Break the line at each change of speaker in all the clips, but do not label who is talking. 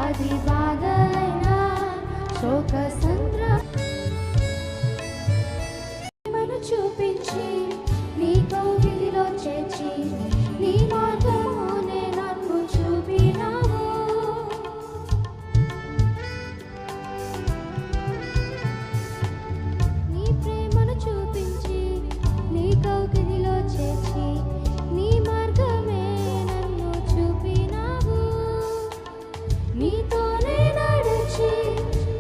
వ్యాధి బాధైనా శోక సంద్రమను చూపించి నీ కౌగిలిలో చేర్చి నీ మార్గమునే నన్ను చూపినావు. నీ ప్రేమను చూపించి నీ కౌగిలిలో చేర్చి నీ మార్గమే నన్ను చూపినావు. నీతోనే నడిచి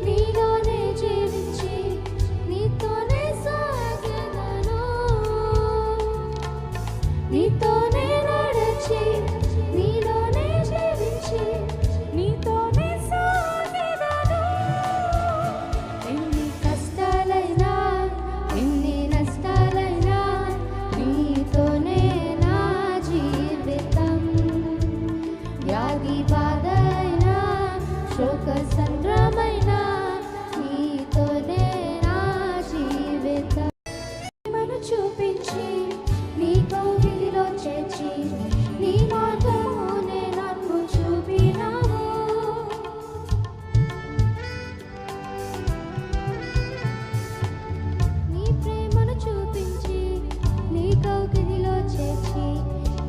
నీలోనే జీవించి నీతోనే సాగెదను. నీతోనే నడిచి నీలోనే జీవించి నీతోనే సాగెదను. ఎన్ని కష్టాలైనా ఎన్ని నష్టాలైనా నీతోనే నా జీవితం. వ్యాధి బాధైనా శోక సంద్రమైనా నీతోనే నా జీవితం. ప్రేమను చూపించి నీ కౌగిలిలో చేర్చి నీ మార్గమునే నన్ను చూపినావు. నీ ప్రేమను చూపించి నీ కౌగిలిలో చేర్చి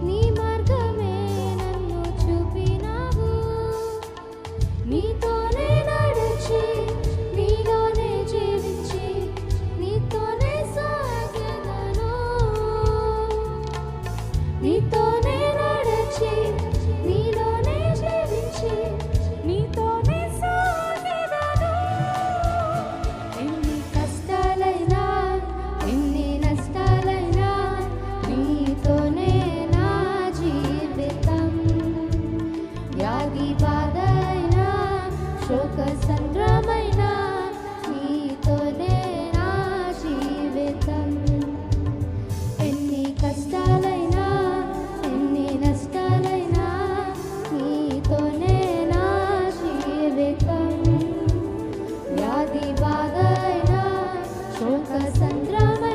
నీ మార్గమే నన్ను చూపినావు. నీతోనే నడిచి నీలోనే జీవించి నీతోనే సాగెదను. నీతోనే నడిచి నీలోనే జీవించి నీతోనే సాగెదను. ఎన్ని కష్టాలైనా ఎన్ని నష్టాలైనా నీతోనే నా జీవితం. వ్యాధి బాధైనా శోక సంద్రమైనా నీతోనే నా జీవితం. ఎన్ని కష్టాలైనా ఎన్ని నష్టాలైనా నీతోనే నా జీవితం. వ్యాధి బాధైనా శోక సంద్రమైనా